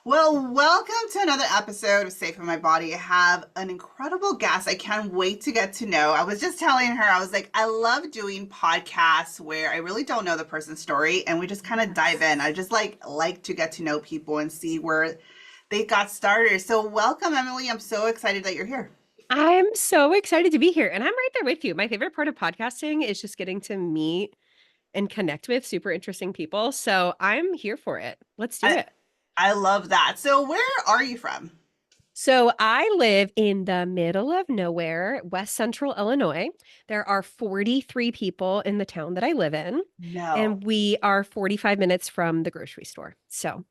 Well, welcome to another episode of Safe in My Body. I have an incredible guest. I can't wait to get to know. I was just telling her, I was like, I love doing podcasts where I really don't know the person's story and we just kind of dive in. I just like to get to know people and see where they got started. So, welcome, Emily. I'm so excited that you're here. I'm so excited to be here. And I'm right there with you. My favorite part of podcasting is just getting to meet and connect with super interesting people. So I'm here for it. Let's do I, it. I love that. So, where are you from? So I live in the middle of nowhere, West Central Illinois. There are 43 people in the town that I live in, No. and we are 45 minutes from the grocery store. So,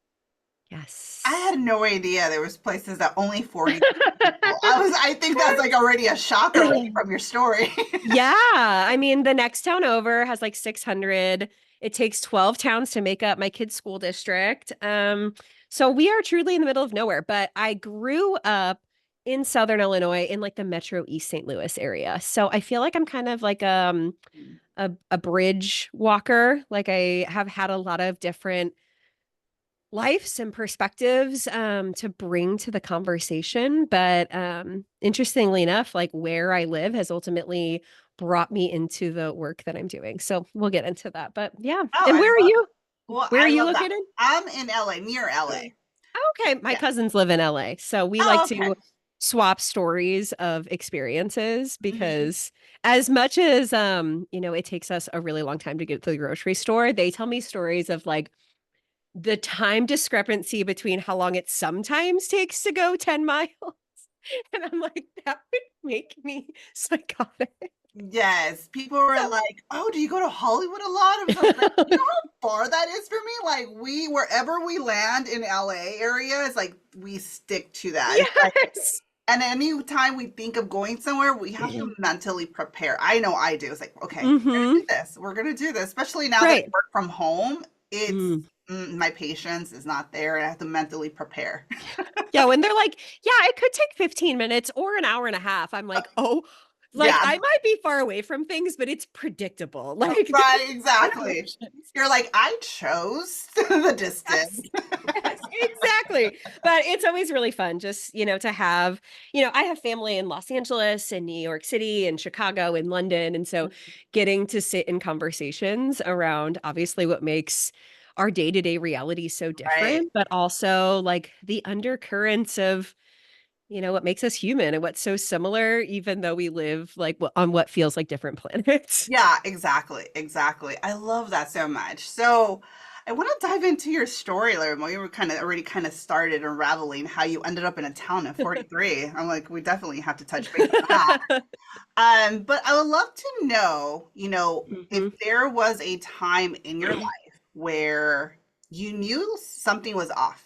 I yes. had no idea there was places that only 40 people. I think that's like already a shock already from your story. Yeah, I mean, the next town over has like 600. It takes 12 towns to make up my kid's school district. So we are truly in the middle of nowhere, but I grew up in Southern Illinois in like the Metro East St. Louis area. So I feel like I'm kind of like a bridge walker. Like I have had a lot of different lives and perspectives to bring to the conversation. But interestingly enough, like where I live has ultimately brought me into the work that I'm doing. So we'll get into that. But yeah. Oh, And I where are love you? Well, Where are I you love that. located? I'm in LA, near LA. Okay. My Yeah. cousins live in LA. So we Oh, like okay. to swap stories of experiences Mhm. because as much as it takes us a really long time to get to the grocery store, they tell me stories of like the time discrepancy between how long it sometimes takes to go 10 miles. And I'm like, that would make me psychotic. Yes, people were So, like, "Oh, do you go to Hollywood a lot?" I was like, "You know how far that is for me?" Like, wherever we land in LA area, it's like we stick to that. It's like, yes. and any time we think of going somewhere, we have to mentally prepare. I know I do. It's like, okay, we're gonna do Hmm. this. We're gonna do this. Especially now that I Right. work from home, it's Mm. my patience is not there, and I have to mentally prepare. Yeah, when they're like, yeah, it could take 15 minutes or an hour and a half. I'm like, oh, like Yeah, I might be far away from things, but it's predictable. Like right, there's exactly. emotions. You're like, I chose the Yes. distance. Yes, exactly. But it's always really fun just, to have, I have family in Los Angeles and New York City and Chicago and London. And so getting to sit in conversations around obviously what makes our day-to-day reality so Right. different, but also like the undercurrents of, what makes us human and what's so similar, even though we live like on what feels like different planets. Yeah, exactly. Exactly. I love that so much. So I want to dive into your story a little more. You were kind of already kind of started unraveling how you ended up in a town at 43. I'm like, we definitely have to touch base on that. But I would love to know, if Hmm. there was a time in your life where you knew something was off.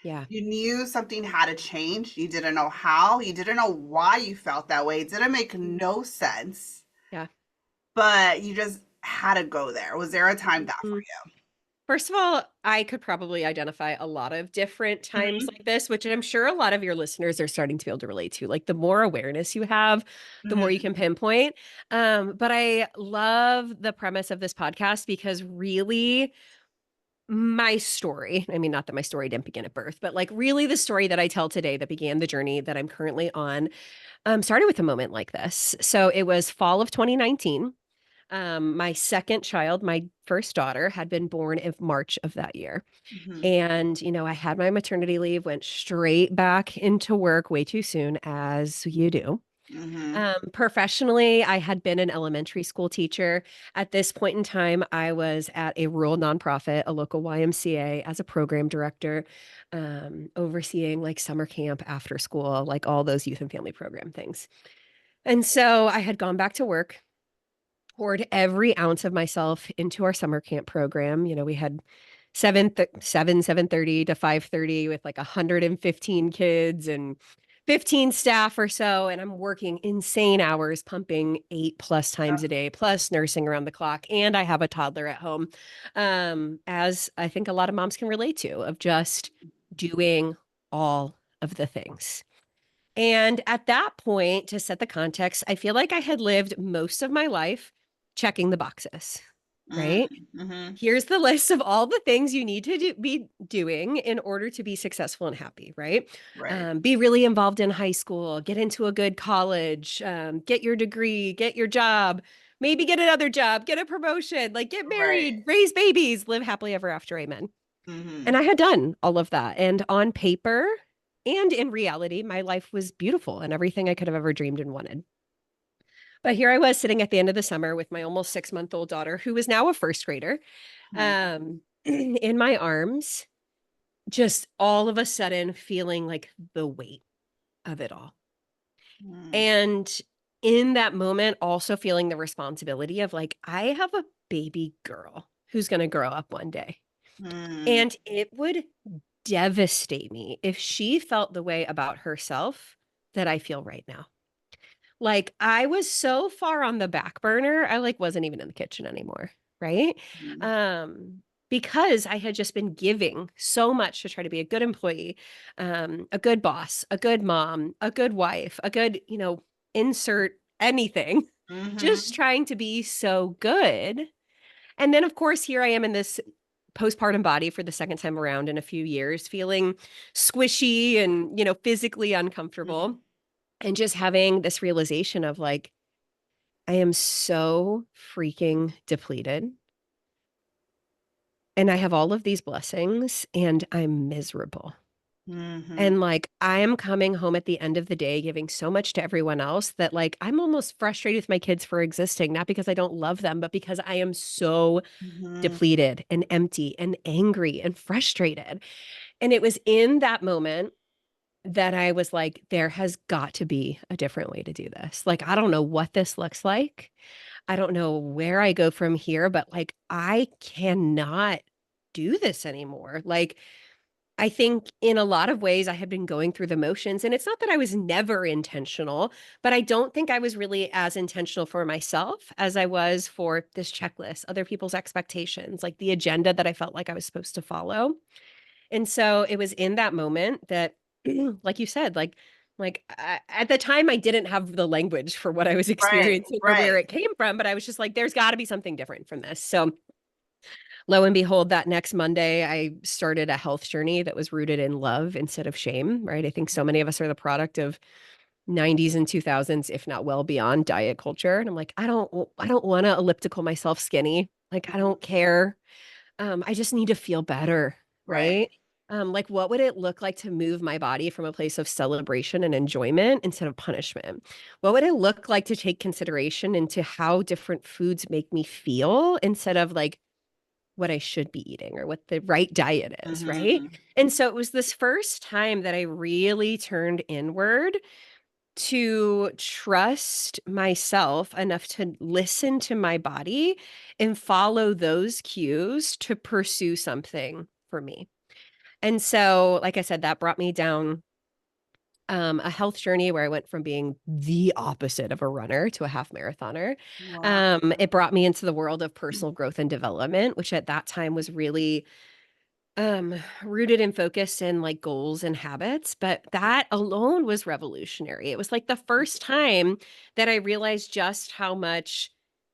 Yeah. You knew something had to change. You didn't know how. You didn't know why you felt that way. It didn't make no sense, Yeah. but you just had to go there. Was there a time that for Mhm. First of all, I could probably identify a lot of different you? times like this, which I'm sure a lot of your listeners are starting to be able to relate to. Like the more awareness you have, the more you Mhm. can pinpoint. But I love the premise of this podcast because really my story, I mean, not that my story didn't begin at birth, but like really the story that I tell today that began the journey that I'm currently on, started with a moment like this. So it was fall of 2019. My second child, my first daughter, had been born in March of that year. Mhm. And, I had my maternity leave, went straight back into work way too soon, as you do. Mhm. Professionally, I had been an elementary school teacher. At this point in time, I was at a rural nonprofit, a local YMCA, as a program director, overseeing like summer camp, after school, like all those youth and family program things. And so I had gone back to work, poured every ounce of myself into our summer camp program. We had 7:30 to 5:30 with like 115 kids and 15 staff or so. And I'm working insane hours, pumping 8+ times a day, plus nursing around the clock. And I have a toddler at home. As I think a lot of moms can relate to, of just doing all of the things. And at that point, to set the context, I feel like I had lived most of my life checking the boxes. Mm, right? mhm. Here's the list of all the things you need to be doing in order to be successful and happy, right? Right. Be really involved in high school, get into a good college, get your degree, get your job, maybe get another job, get a promotion, like get Right. married, raise babies, live happily ever after, amen. And Mhm. I had done all of that. And on paper and in reality, my life was beautiful and everything I could have ever dreamed and wanted. But here I was sitting at the end of the summer with my almost 6 month old daughter, who is now a first grader, Mhm. in my arms, just all of a sudden feeling like the weight of it all. Mhm. And in that moment, also feeling the responsibility of like, I have a baby girl who's going to grow up one day. Mhm. And it would devastate me if she felt the way about herself that I feel right now. Like I was so far on the back burner, I like wasn't even in the kitchen anymore, right? Mhm. Um because I had just been giving so much to try to be a good employee, a good boss, a good mom, a good wife, a good, insert anything, just Mhm. trying to be so good. And then of course here I am in this postpartum body for the second time around in a few years, feeling squishy and, physically uncomfortable Mhm. and just having this realization of like, I am so freaking depleted and I have all of these blessings and I'm miserable. Mhm. And like, I am coming home at the end of the day giving so much to everyone else that like, I'm almost frustrated with my kids for existing, not because I don't love them, but because I am so Mhm. depleted and empty and angry and frustrated. And it was in that moment that I was like, there has got to be a different way to do this. Like, I don't know what this looks like. I don't know where I go from here, but like, I cannot do this anymore. Like, I think in a lot of ways I had been going through the motions, and it's not that I was never intentional, but I don't think I was really as intentional for myself as I was for this checklist, other people's expectations, like the agenda that I felt like I was supposed to follow. And so it was in that moment that, like you said, at the time I didn't have the language for what I was Right. experiencing or where Right. it came from, but I was just like, there's got to be something different from this. So lo and behold, that next Monday, I started a health journey that was rooted in love instead of shame, right? I think so many of us are the product of 90s and 2000s, if not well beyond diet culture. And I'm like, I don't want to elliptical myself skinny. Like, I don't care. I just need to feel better, Right. right? Like what would it look like to move my body from a place of celebration and enjoyment instead of punishment? What would it look like to take consideration into how different foods make me feel instead of like what I should be eating or what the right diet is, right? Mhm. And so it was this first time that I really turned inward to trust myself enough to listen to my body and follow those cues to pursue something for me. And so, like I said, that brought me down a health journey where I went from being the opposite of a runner to a half marathoner. Wow. It brought me into the world of personal growth and development, which at that time was really rooted and focused in like goals and habits, but that alone was revolutionary. It was like the first time that I realized just how much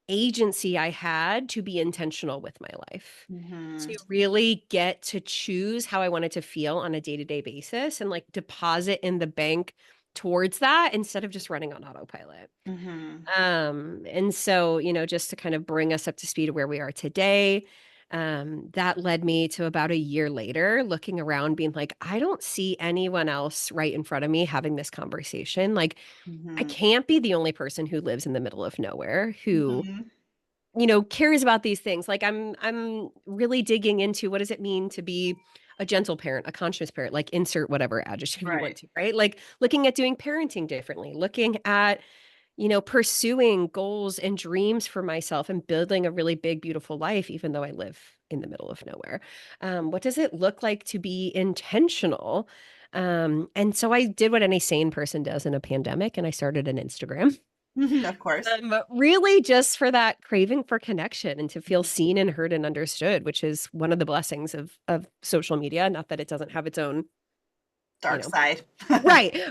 agency I had to be intentional with my life, Mhm. to really get to choose how I wanted to feel on a day-to-day basis and like deposit in the bank towards that instead of just running on autopilot. Mhm. And so, just to kind of bring us up to speed of where we are today, that led me to about a year later looking around, being like, I don't see anyone else right in front of me having this conversation. Like, I Mhm. can't be the only person who lives in the middle of nowhere who, Mhm. cares about these things. Like, I'm really digging into what does it mean to be a gentle parent, a conscious parent, like insert whatever adjective you want Right. to, right? Like looking at doing parenting differently, looking at pursuing goals and dreams for myself and building a really big, beautiful life, even though I live in the middle of nowhere. What does it look like to be intentional? And so I did what any sane person does in a pandemic, and I started an Instagram. Of course. Really just for that craving for connection and to feel Mhm. seen and heard and understood, which is one of the blessings of social media. Not that it doesn't have its own, you Dark know, side.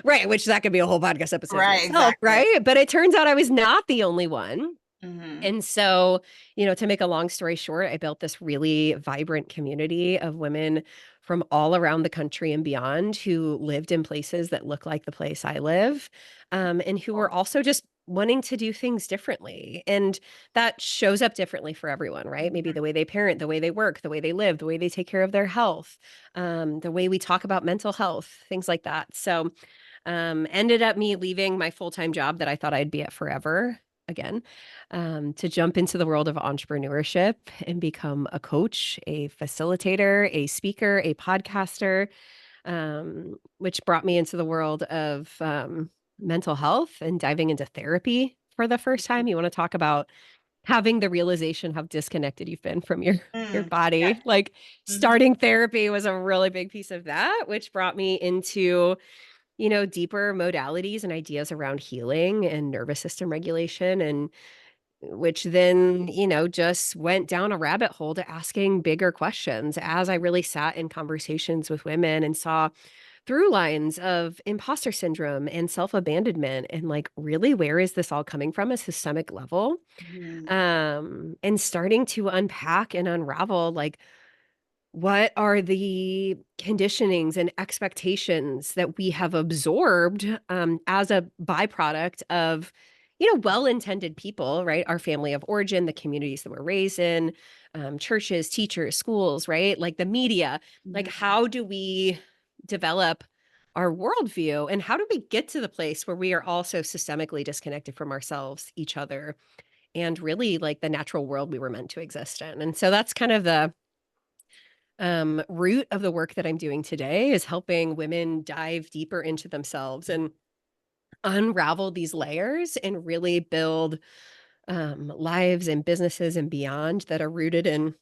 right, which that could be a whole podcast episode in Right, itself, exactly. right? But it turns out I was not the only one. Mhm. And so, to make a long story short, I built this really vibrant community of women from all around the country and beyond who lived in places that look like the place I live, and who were also just wanting to do things differently. And that shows up differently for everyone, right? Maybe the way they parent, the way they work, the way they live, the way they take care of their health, the way we talk about mental health, things like that. So, ended up me leaving my full-time job that I thought I'd be at forever again, to jump into the world of entrepreneurship and become a coach, a facilitator, a speaker, a podcaster, which brought me into the world of mental health and diving into therapy for the first time. You want to talk about having the realization how disconnected you've been from your Mm. Yeah. body. Like Mhm. starting therapy was a really big piece of that, which brought me into deeper modalities and ideas around healing and nervous system regulation, and which then, just went down a rabbit hole to asking bigger questions as I really sat in conversations with women and saw through lines of imposter syndrome and self-abandonment and like really where is this all coming from a systemic level, Mhm. and starting to unpack and unravel like what are the conditionings and expectations that we have absorbed, as a byproduct of, well-intended people, right? Our family of origin, the communities that we're raised in, churches, teachers, schools, right? Like the media. Like, Mhm. how do we develop our worldview, and how do we get to the place where we are also systemically disconnected from ourselves, each other, and really like the natural world we were meant to exist in? And so that's kind of the root of the work that I'm doing today, is helping women dive deeper into themselves and unravel these layers and really build lives and businesses and beyond that are rooted in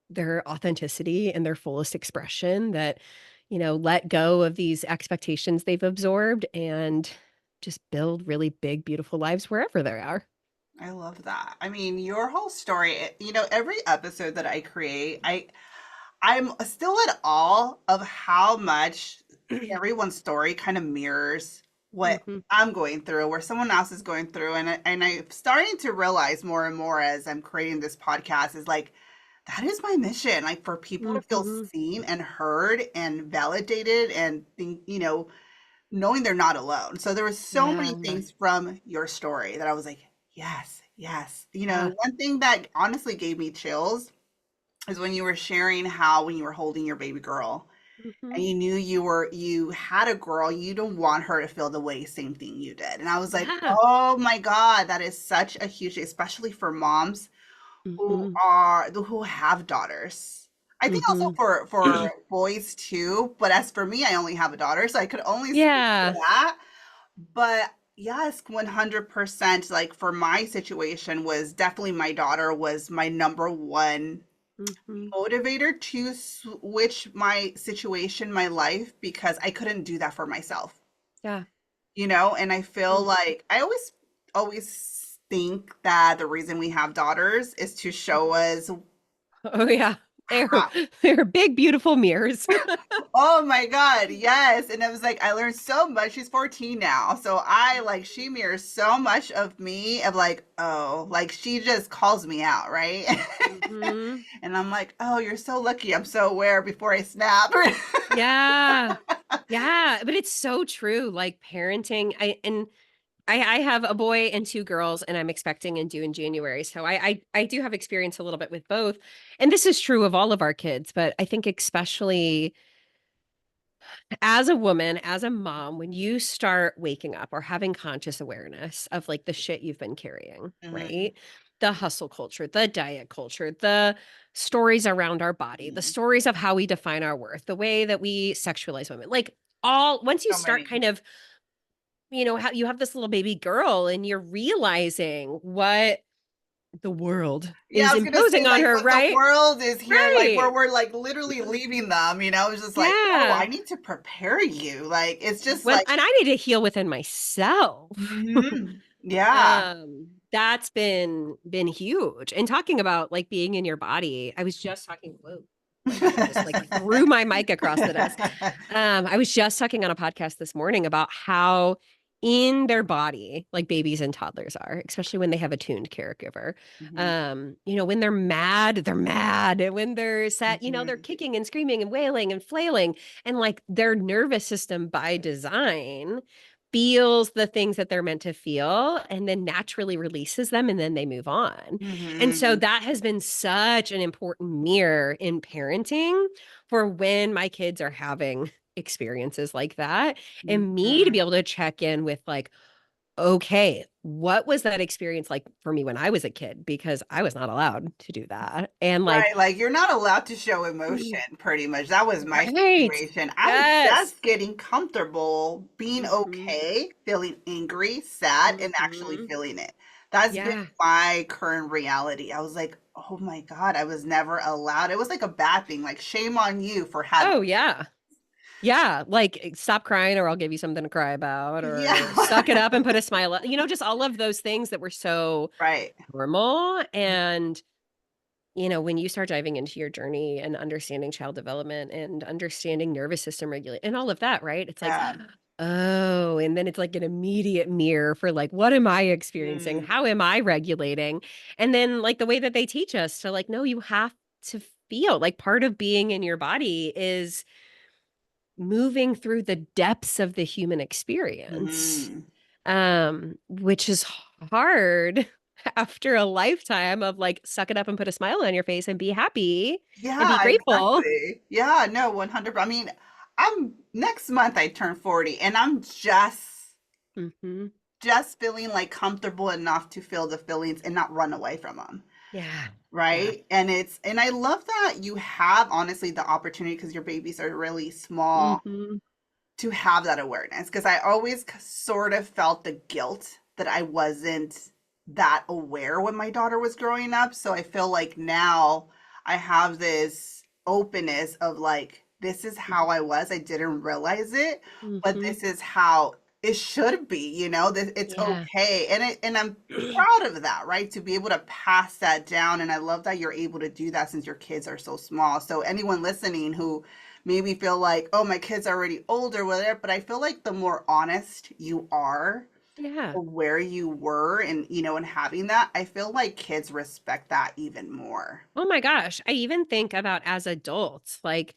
their authenticity and their fullest expression, that, let go of these expectations they've absorbed and just build really big, beautiful lives wherever they are. I love that. I mean, your whole story, every episode that I create, I'm still at awe of how much everyone's story kind of mirrors what Mhm. I'm going through, where someone else is going through, and I'm starting to realize more and more as I'm creating this podcast is like that is my mission, like for people to feel Mhm. seen and heard and validated and think, knowing they're not alone. So there were so Yeah. many things from your story that I was like, yes, yes. Yeah. One thing that honestly gave me chills is when you were sharing how when you were holding your baby girl and Mhm. you knew you had a girl, you don't want her to feel the way same thing you did. And I was like, Yeah. oh my God, that is such a huge, especially for moms Mhm. who have daughters. I think also Mhm. for boys too, but as for me, I only have a daughter, so I could only speak to Yeah. that. But yes, 100%. Like for my situation was definitely my daughter was my number one Mhm. motivator to switch my situation, my life, because I couldn't do that for myself, Yeah. and I feel Mm. like I always think that the reason we have daughters is to show us Oh, yeah. They're how. they're big, beautiful mirrors. Oh my God, yes. And it was like I learned so much. She's 14 now. So she mirrors so much of me of like, oh, like she just calls me out, right? Mhm. And I'm like, oh, you're so lucky. I'm so aware before I snap. Yeah. Yeah, but it's so true, like, parenting I have a boy and 2 girls, and I'm expecting and due in January, so I do have experience a little bit with both, and this is true of all of our kids, but I think especially as a woman, as a mom, when you start waking up or having conscious awareness of like the shit you've been carrying, Mhm, right? The hustle culture, the diet culture, the stories around our body, the mhm. stories of how we define our worth, the way that we sexualize women, like all once you So start many. kind of, how you have this little baby girl and you're realizing what the world Yeah, I is was gonna say imposing on like her, what the right? world is here, like where Right. we're like literally leaving them, it's just like, oh, I Yeah. need to prepare you. Like it's just Well, like, and I need to heal within myself. mhm. Yeah. That's been huge. And talking about, like, being in your body, I was just talking whoa, my husband just, like, threw my mic across the desk. I was just talking on a podcast this morning about how in their body like babies and toddlers are, especially when they have a tuned caregiver. Mhm. When they're mad, they're mad. And when they're sad, they're Mhm. kicking and screaming and wailing and flailing. And like their nervous system by design feels the things that they're meant to feel and then naturally releases them and then they move on. And so Mhm. that has been such an important mirror in parenting for when my kids are having experiences like that, and me to be Mhm. able to check in with like, okay, what was that experience like for me when I was a kid? Because I was not allowed to do that. And like, Right, like, you're not allowed to show emotion, pretty much. That was my right. situation. I'm Yes. just getting comfortable being Hmm. okay, feeling angry, sad, and actually Hmm. feeling it. That's been Yeah. my current reality. I was like, "Oh my God, I was never allowed." It was like a bad thing, like, shame on you for having. Oh, yeah. Yeah. Like, stop crying or I'll give you something to cry about, or suck it Yeah. up and put a smile, just all of those things that were so Right. normal. And when you start diving into your journey and understanding child development and understanding nervous system regulate and all of that, right? It's like, Yeah. oh, and then it's like an immediate mirror for like, what am I experiencing? Mm. How am I regulating? And then like the way that they teach us to like, no, you have to feel like part of being in your body is moving through the depths of the human experience, Mhm. which is hard after a lifetime of like suck it up and put a smile on your face and be happy and Yeah, be grateful. exactly. Yeah, no, 100. I mean, I'm next month I turn 40 and I'm Hmm. just feeling like comfortable enough to feel the feelings and not run away from them. Yeah. Yeah. Right? And I love that you have honestly the opportunity because your babies are really small Hmm. to have that awareness because I always sort of felt the guilt that I wasn't that aware when my daughter was growing up. So I feel like now I have this openness of like, this is how I was. I didn't realize it, but Hmm. this is how it should be, that it's Yeah. okay. And I'm proud of that, right? To be able to pass that down. And I love that you're able to do that since your kids are so small. So anyone listening who maybe feel like, oh, my kid's already older, whatever. But I feel like the more honest you are Yeah. of where you were and, and having that, I feel like kids respect that even more. Oh my gosh. I even think about as adults, like,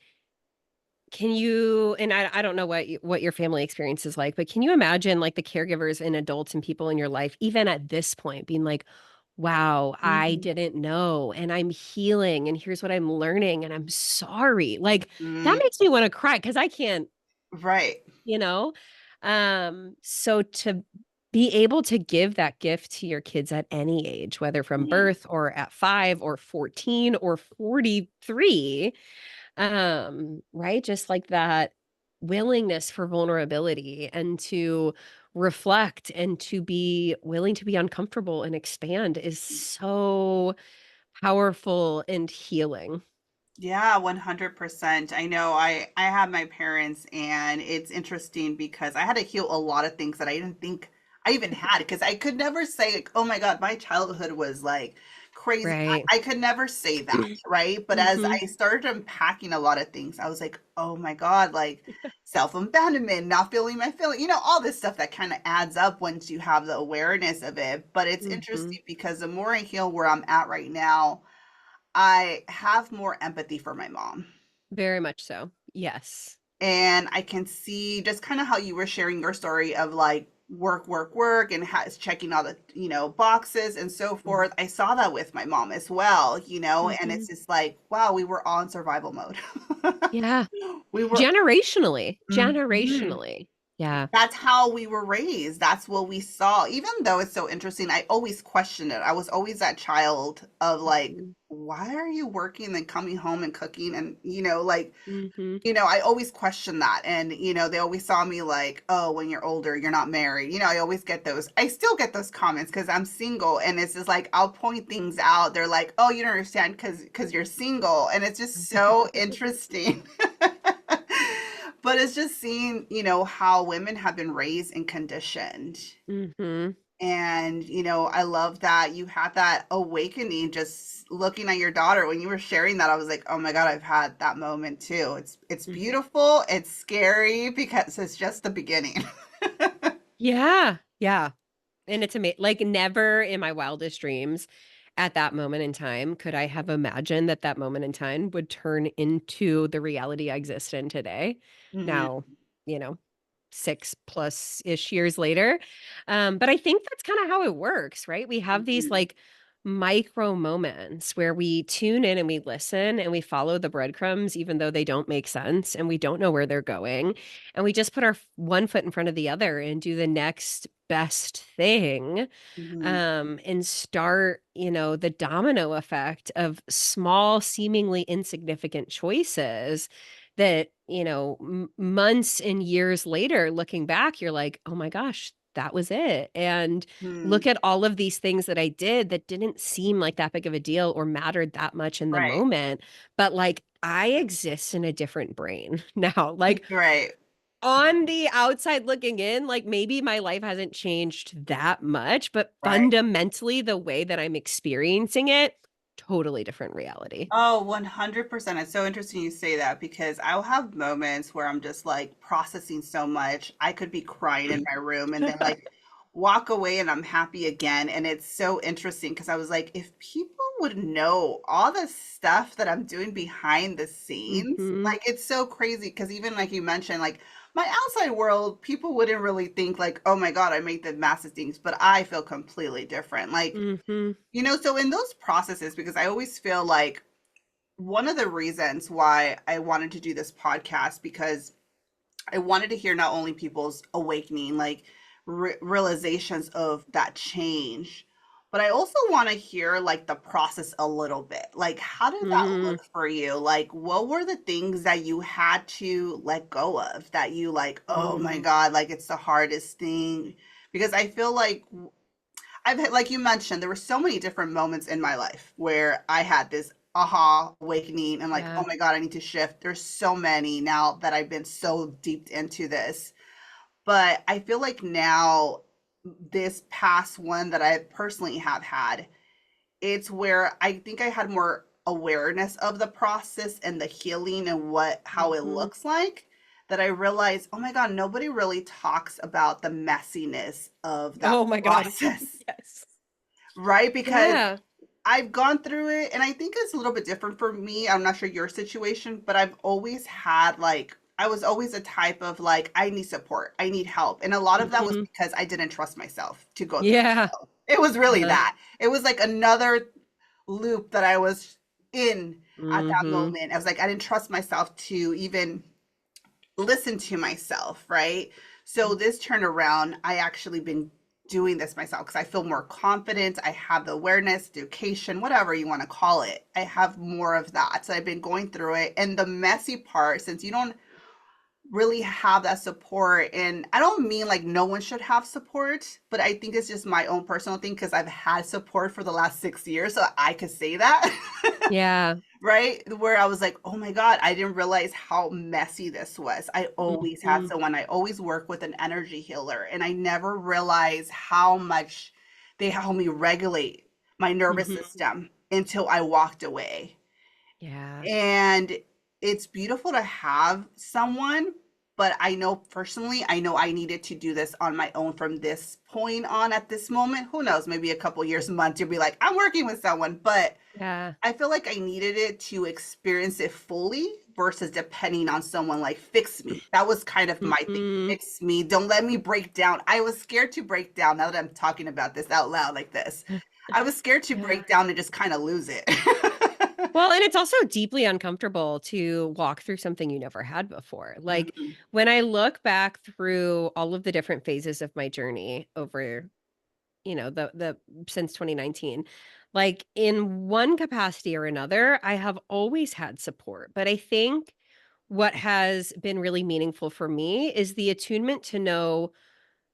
can you, and I don't know what your family experience is like, but can you imagine like the caregivers and adults and people in your life, even at this point, being like, wow, I Mhm. didn't know and I'm healing and here's what I'm learning and I'm sorry. Like that Mm, makes me want to cry because I can't, right. you know? So to be able to give that gift to your kids at any age, whether from Mhm. birth or at 5 or 14 or 43, right, just like that willingness for vulnerability and to reflect and to be willing to be uncomfortable and expand is so powerful and healing. Yeah, 100%. I know I have my parents and it's interesting because I had to heal a lot of things that I didn't think I even had because I could never say like, oh my God, my childhood was like crazy. Right. I could never say that, right? But as Hmm. I started unpacking a lot of things, I was like, oh my God, like self-abandonment, not feeling my feeling, all this stuff that kind of adds up once you have the awareness of it. But it's Hmm. interesting because the more I heal where I'm at right now, I have more empathy for my mom. Very much so. Yes. And I can see just kind of how you were sharing your story of like work, work, work, and checking all the, boxes and so forth. I saw that with my mom as well, and Hmm. it's just like, wow, we were all in survival mode. Yeah. We were, Generationally. Mhm. Generationally. Yeah. That's how we were raised. That's what we saw. Even though it's so interesting, I always questioned it. I was always that child of like, Hmm. why are you working and coming home and cooking? And, like, Hmm. I always question that. And, they always saw me like, oh, when you're older, you're not married. I always get those. I still get those comments because I'm single. And it's just like, I'll point things out. They're like, oh, you don't understand because you're single. And it's just so interesting. But it's just seeing, how women have been raised and conditioned. Hmm. And, I love that you had that awakening just looking at your daughter. When you were sharing that, I was like, oh my God, I've had that moment too. It's beautiful, it's scary because it's just the beginning. Yeah. Yeah. And it's amazing. Like, never in my wildest dreams at that moment in time could I have imagined that that moment in time would turn into the reality I exist in today. Mhm. Now, you know, 6 plus ish years later. But I think that's kind of how it works, right? We have these Mhm. like micro moments where we tune in and we listen and we follow the breadcrumbs, even though they don't make sense and we don't know where they're going. And we just put our one foot in front of the other and do the next best thing, Mhm. and start, the domino effect of small, seemingly insignificant choices that, months and years later, looking back, you're like, oh my gosh, that was it. And Mhm. look at all of these things that I did that didn't seem like that big of a deal or mattered that much in the Right. moment. But like, I exist in a different brain now. Like, Right. on the outside looking in, like, maybe my life hasn't changed that much, but Right. fundamentally, the way that I'm experiencing it, totally different reality. Oh, 100%. It's so interesting you say that because I'll have moments where I'm just like processing so much. I could be crying in my room and then like walk away and I'm happy again. And it's so interesting because I was like, if people would know all the stuff that I'm doing behind the scenes, Mhm. like it's so crazy. Because even like you mentioned, like my outside world, people wouldn't really think like, oh my God, I made the massive things, but I feel completely different. Like, Mhm. so in those processes, because I always feel like, one of the reasons why I wanted to do this podcast because I wanted to hear not only people's awakening, like realizations of that change, but I also want to hear like the process a little bit. Like, how did that Mhm. look for you? Like, what were the things that you had to let go of that you like, oh my Mhm. God, like it's the hardest thing? Because I feel like I've had, like you mentioned, there were so many different moments in my life where I had this aha awakening and like, oh Yeah. my God, I need to shift. There's so many now that I've been so deep into this. But I feel like now, this past one that I personally have had, it's where I think I had more awareness of the process and the healing and how it Mhm. looks like, that I realized, oh my God, nobody really talks about the messiness of that Oh my god. process, Yes. right? Because Yeah. I've gone through it and I think it's a little bit different for me. I'm not sure your situation, but I've always had like, I was always a type of like, I need support, I need help. And a lot of that was Mhm. because I didn't trust myself to go through Yeah. it. It was really Uh-huh. that. It was like another loop that I was in at that Mhm. moment. I was like, I didn't trust myself to even listen to myself, right? So this turnaround, I actually been doing this myself because I feel more confident. I have the awareness, education, whatever you want to call it. I have more of that. So I've been going through it. And the messy part, since you don't really have that support, and I don't mean like no one should have support, but I think it's just my own personal thing because I've had support for the last 6 years. So I could say that. Yeah. Right? Where I was like, oh my God, I didn't realize how messy this was. I always had Mhm. someone, I always work with an energy healer, and I never realized how much they help me regulate my nervous Mhm. system until I walked away. Yeah. And it's beautiful to have someone, but I know personally, I know I needed to do this on my own from this point on at this moment. Who knows, maybe a couple years, months, you'll be like, I'm working with someone, but Yeah. I feel like I needed it to experience it fully versus depending on someone like fix me. That was kind of my thing. Mhm. Fix me. Don't let me break down. I was scared to break down now that I'm talking about this out loud like this. I was scared to Yeah. break down and just kind of lose it. Well, and it's also deeply uncomfortable to walk through something you never had before. Like, Mhm. when I look back through all of the different phases of my journey over, the since 2019, like, in one capacity or another, I have always had support. But I think what has been really meaningful for me is the attunement to know,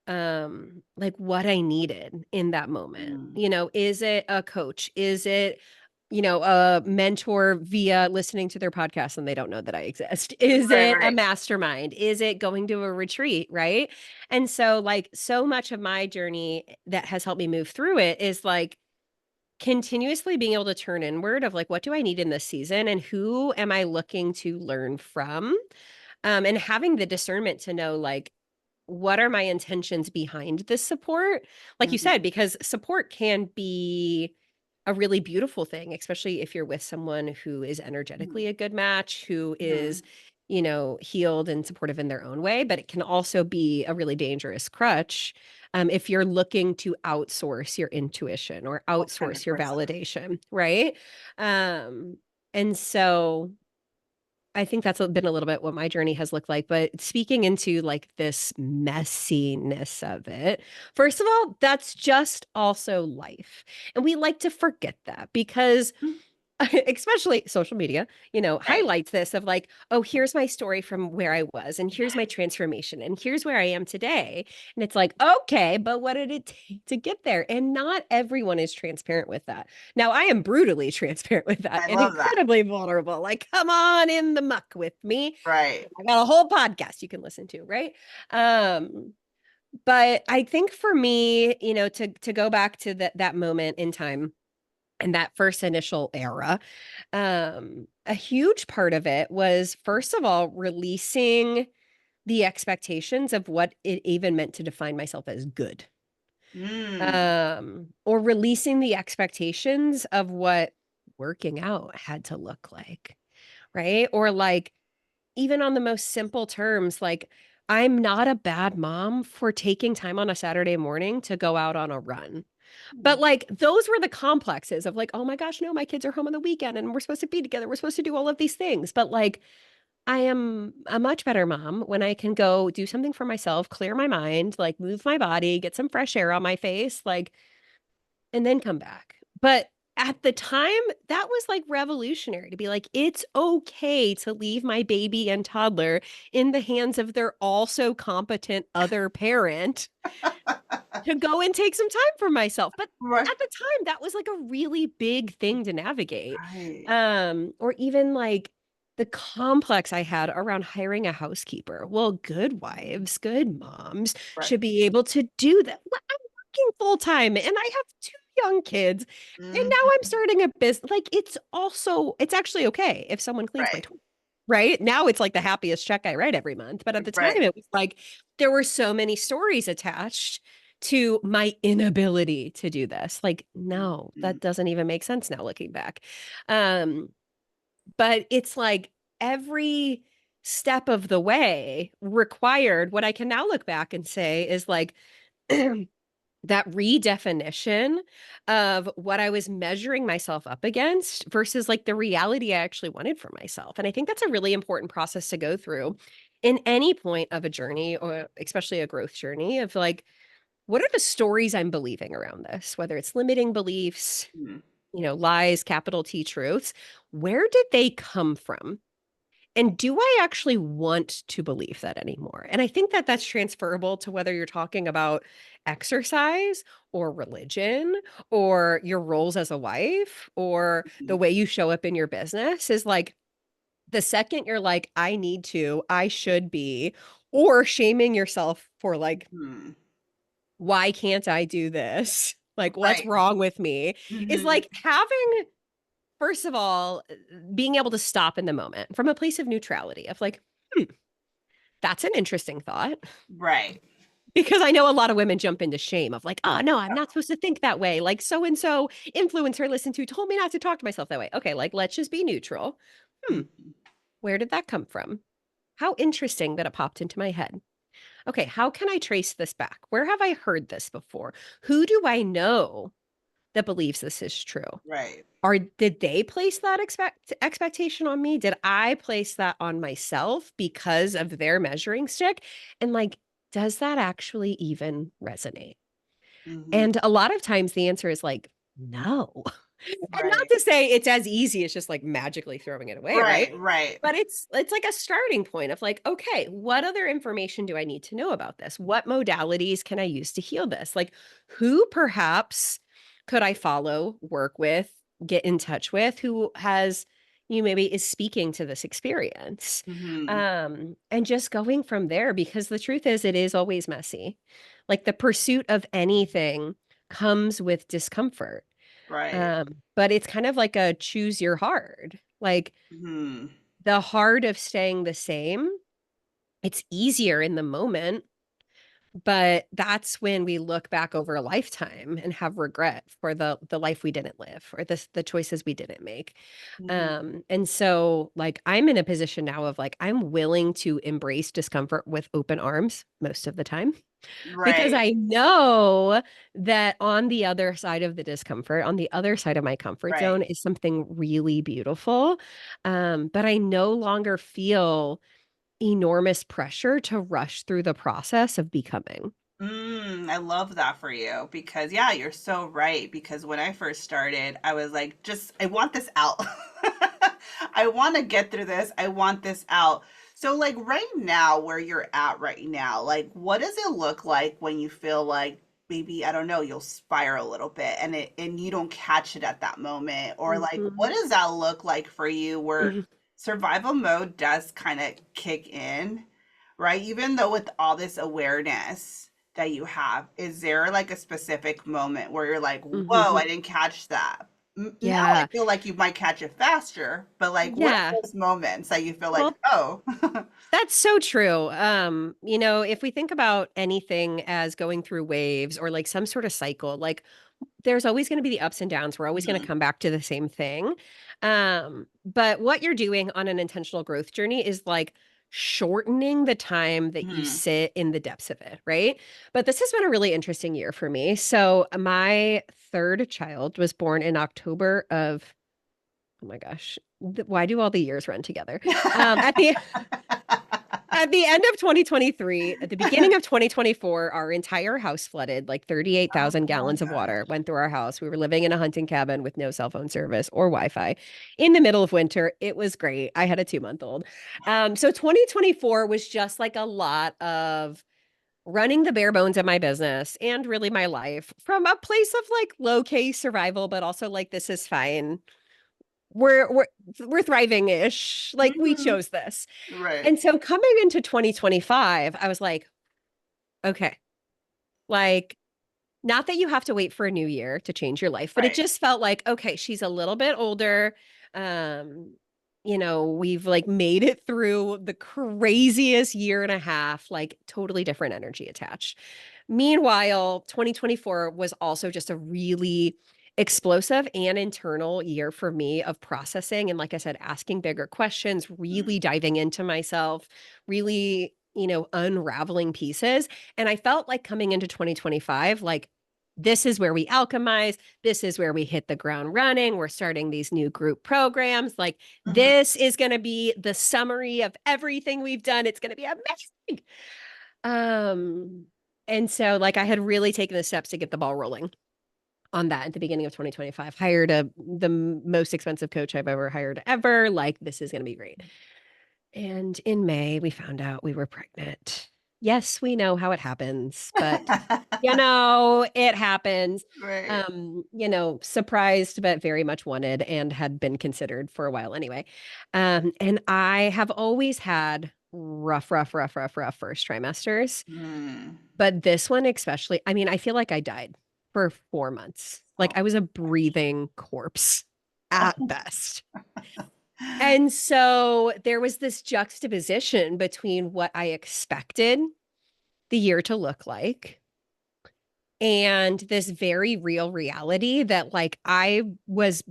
like, what I needed in that moment. Mm. Is it a coach? Is it, a mentor via listening to their podcast and they don't know that I exist? Is Right, it a right. mastermind? Is it going to a retreat, right? And so, like, so much of my journey that has helped me move through it is like continuously being able to turn inward of like, what do I need in this season and who am I looking to learn from? And having the discernment to know, like, what are my intentions behind this support? Like you Mhm. said, because support can be a really beautiful thing, especially if you're with someone who is energetically Mhm. a good match, who is, Mhm. healed and supportive in their own way. But it can also be a really dangerous crutch if you're looking to outsource your intuition or outsource your 100%. validation, right? Um, and so I think that's been a little bit what my journey has looked like. But speaking into like this messiness of it, first of all, that's just also life. And we like to forget that because Mm. especially social media, Right. highlights this of like, oh, here's my story from where I was, and here's my transformation, and here's where I am today. And it's like, okay, but what did it take to get there? And not everyone is transparent with that. Now, I am brutally transparent with that I and love that. incredibly vulnerable. Like, come on in the muck with me. Right. I got a whole podcast you can listen to, right? Um, but I think for me, to go back to that moment in time and that first initial era, a huge part of it was, first of all, releasing the expectations of what it even meant to define myself as good. Mm. Or releasing the expectations of what working out had to look like, right? Or like even on the most simple terms, like I'm not a bad mom for taking time on a Saturday morning to go out on a run. But like those were the complexes of like, oh my gosh, no, my kids are home on the weekend and we're supposed to be together. We're supposed to do all of these things. But like, I am a much better mom when I can go do something for myself, clear my mind, like move my body, get some fresh air on my face, like, and then come back. But at the time, that was like revolutionary to be like, it's okay to leave my baby and toddler in the hands of their also competent other parent to go and take some time for myself. But Right. at the time, that was like a really big thing to navigate. Right. Or even like the complex I had around hiring a housekeeper. Well, good wives, good moms Right. should be able to do that. Well, I'm working full time and I have two young kids. And now Mhm. I'm starting a business. Like it's actually okay if someone cleans my Right. toilet. Right now, it's like the happiest check I write every month. But at the time, Right. it was like there were so many stories attached to my inability to do this. Like, no, Mhm. that doesn't even make sense now looking back. Um, but it's like every step of the way required what I can now look back and say is like that redefinition of what I was measuring myself up against versus like the reality I actually wanted for myself. And I think that's a really important process to go through in any point of a journey, or especially a growth journey of like, what are the stories I'm believing around this? Whether it's limiting beliefs, Mhm. lies, capital T truths, where did they come from? And do I actually want to believe that anymore? And I think that that's transferable to whether you're talking about exercise or religion or your roles as a wife or the Mhm. way you show up in your business is like the second you're like, I need to, I should be, or shaming yourself for like, Mhm. why can't I do this? Like, what's Right. wrong with me? Is Mhm. like having, first of all, being able to stop in the moment from a place of neutrality of like, hmm, that's an interesting thought. Right. Because I know a lot of women jump into shame of like, oh, no, I'm not supposed to think that way. Like, so and so influencer listened to told me not to talk to myself that way. Okay, like, let's just be neutral. Hmm, Mhm. where did that come from? How interesting that it popped into my head. Okay, how can I trace this back? Where have I heard this before? Who do I know that believes this is true? Right. Or did they place that expectation on me? Did I place that on myself because of their measuring stick? And like, does that actually even resonate? Mhm. And a lot of times the answer is like, no. And not Right. to say it's as easy as just like magically throwing it away, right? Right. Right. But it's like a starting point of like, okay, what other information do I need to know about this? What modalities can I use to heal this? Like who perhaps could I follow, work with, get in touch with who has maybe is speaking to this experience. Mhm. And just going from there because the truth is it is always messy. Like the pursuit of anything comes with discomfort. Right. But it's kind of like a choose your hard. Like Mhm. the hard of staying the same, it's easier in the moment, But that's when we look back over a lifetime and have regret for the life we didn't live or the choices we didn't make. Mhm. And so like I'm in a position now of like I'm willing to embrace discomfort with open arms most of the time because Right. I know that on the other side of the discomfort, on the other side of my comfort Right. zone is something really beautiful. But I no longer feel enormous pressure to rush through the process of becoming. I love that for you because yeah, you're so right. Because when I first started, I was like, just I want this out. I want to get through this. I want this out. So like right now, where you're at right now, like what does it look like when you feel like maybe I don't know, you'll spiral a little bit and you don't catch it at that moment, or like what Mhm. does that look like for you where Mhm. survival mode does kind of kick in, right? Even though with all this awareness that you have, is there like a specific moment where you're like, whoa, I Mhm. didn't catch that? Now I Yeah. feel like you might catch it faster, but like, what Yeah. are those moments that you feel like, Well, oh, that's so true. If we think about anything as going through waves or like some sort of cycle, like there's always going to be the ups and downs. We're always going to Mhm, come back to the same thing. But what you're doing on an intentional growth journey is like shortening the time that you mhm. sit in the depths of it, right? But this has been a really interesting year for me. So my third child was born in October of, oh my gosh, why do all the years run together? At the at the end of 2023, at the beginning of 2024, our entire house flooded, like Oh 38,000 my gallons of water gosh. went through our house. We were living in a hunting cabin with no cell phone service or Wi-Fi in the middle of winter. It was great. I had a 2-month-old. So 2024 was just like a lot of running the bare bones of my business and really my life from a place of like low-key survival, but also like this is fine. We're thriving-ish. Like we Mhm. chose this. Right. And so coming into 2025, I was like, okay, like, not that you have to wait for a new year to change your life, but it Right. just felt like, okay, she's a little bit older. We've like made it through the craziest year and a half, like totally different energy attached. Meanwhile, 2024 was also just a really explosive and internal year for me of processing. And like I said, asking bigger questions, Mm. really diving into myself, really, unraveling pieces. And I felt like coming into 2025, like, this is where we alchemize. This is where we hit the ground running. We're starting these new group programs. Like, Mhm. this is going to be the summary of everything we've done. It's going to be amazing. Um, and so like I had really taken the steps to get the ball rolling on that at the beginning of 2025. Hired the most expensive coach I've ever hired ever. Like this is going to be great. And in May, we found out we were pregnant. Yes, we know how it happens, but it happens. Right. Surprised, but very much wanted and had been considered for a while anyway. And I have always had rough first trimesters. Mm. But this one especially, I mean, I feel like I died for 4 months. Like Oh I was a gosh. breathing corpse at best. And so there was this juxtaposition between what I expected the year to look like and this very real reality that like I was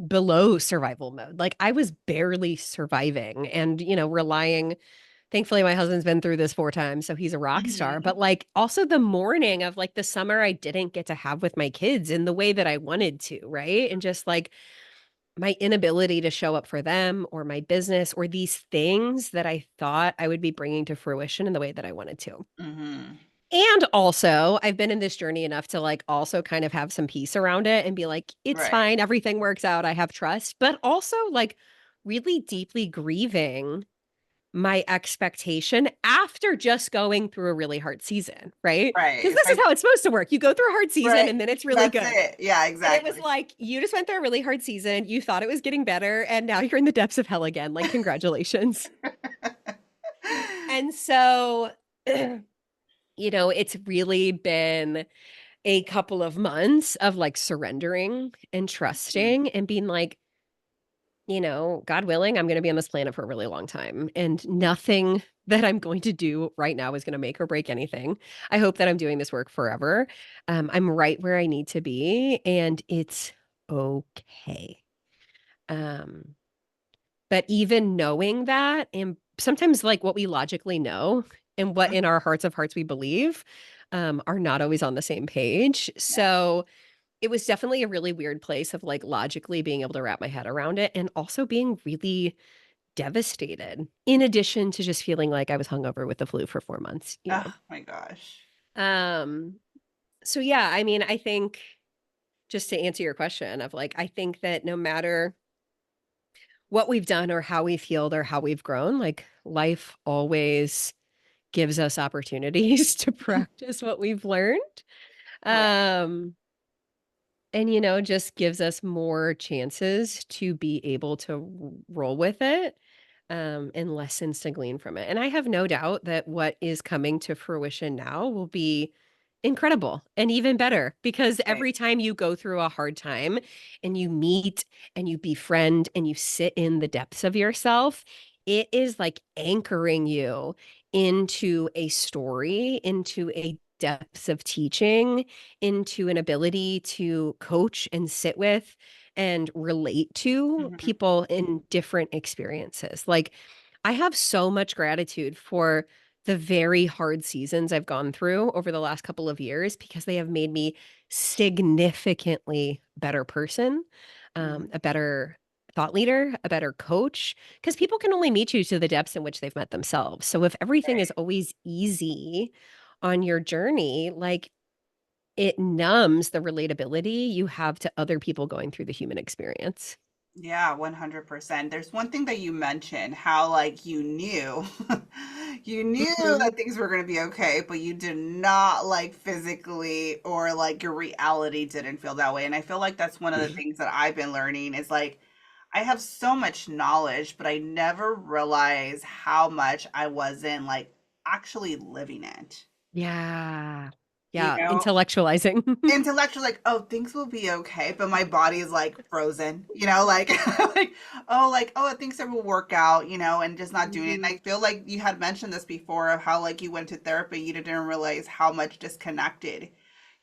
below survival mode. Like I was barely surviving and, relying. Thankfully, my husband's been through this 4 times, so he's a rock star. Mhm. But like also the morning of like the summer I didn't get to have with my kids in the way that I wanted to, right? And just like my inability to show up for them or my business or these things that I thought I would be bringing to fruition in the way that I wanted to. Mhm. And also, I've been in this journey enough to like also kind of have some peace around it and be like, it's Right. fine, everything works out, I have trust, but also like really deeply grieving my expectation after just going through a really hard season, right? Right. Because It's this is like how it's supposed to work. You go through a hard season right. and then it's really That's good. it. Yeah, And it was exactly. like, you just went through a really hard season. You thought it was getting better. And now you're in the depths of hell again. Like, congratulations. And so, it's really been a couple of months of like surrendering and Mhm. trusting and being like, God willing, I'm going to be on this planet for a really long time. And nothing that I'm going to do right now is going to make or break anything. I hope that I'm doing this work forever. I'm right where I need to be, and it's okay. Um, but even knowing that, and sometimes like what we logically know and what Mhm. in our hearts of hearts we believe, are not always on the same page. Yeah. So it was definitely a really weird place of like logically being able to wrap my head around it and also being really devastated, in addition to just feeling like I was hungover with the flu for 4 months, you Oh know? my gosh. Um, so yeah, I mean, I think just to answer your question of like, I think that no matter what we've done or how we've healed or how we've grown, like life always gives us opportunities to practice what we've learned. Right. Um, and you know, just gives us more chances to be able to roll with it, and lessons to glean from it. And I have no doubt that what is coming to fruition now will be incredible and even better, because Right. every time you go through a hard time and you meet and you befriend and you sit in the depths of yourself, it is like anchoring you into a story, into a depths of teaching, into an ability to coach and sit with and relate to Mhm. people in different experiences. Like, I have so much gratitude for the very hard seasons I've gone through over the last couple of years because they have made me significantly better person, Mhm. a better thought leader, a better coach, because people can only meet you to the depths in which they've met themselves. So if everything is Right. always easy on your journey, like it numbs the relatability you have to other people going through the human experience. Yeah, 100%. There's one thing that you mentioned, how like you knew you knew Mhm. that things were going to be okay, but you did not like physically or like your reality didn't feel that way. And I feel like that's one of the things that I've been learning is like I have so much knowledge, but I never realized how much I wasn't like actually living it. Yeah. You Yeah, know? intellectualizing. Intellectual, like, oh, things will be okay, but my body is like frozen, like, like, oh, things will work out, and just not doing it. And Mhm. I feel like you had mentioned this before of how like you went to therapy, you didn't realize how much disconnected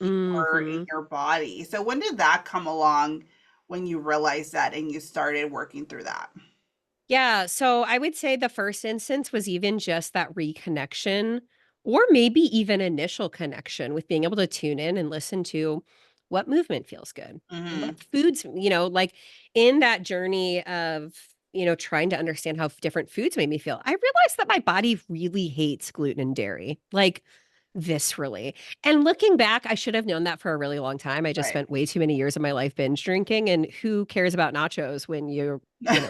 you were in Mhm. your body. So when did that come along when you realized that and you started working through that? Yeah, so I would say the first instance was even just that reconnection or maybe even initial connection with being able to tune in and listen to what movement feels good. Mm-hmm. What foods, like in that journey of, trying to understand how different foods made me feel. I realized that my body really hates gluten and dairy, like viscerally. And looking back, I should have known that for a really long time. I just Right. spent way too many years of my life binge drinking, and who cares about nachos when you're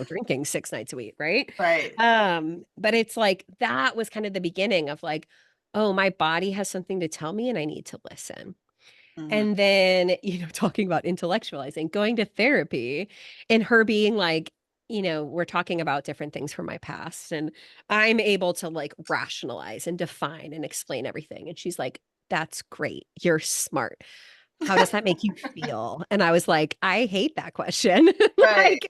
drinking 6 nights a week, right? Right. But it's like that was kind of the beginning of like, oh, my body has something to tell me and I need to listen. Mm-hmm. And then, talking about intellectualizing, going to therapy and her being like, we're talking about different things from my past and I'm able to like rationalize and define and explain everything. And she's like, that's great. You're smart. How does that make you feel? And I was like, I hate that question. Right. Like,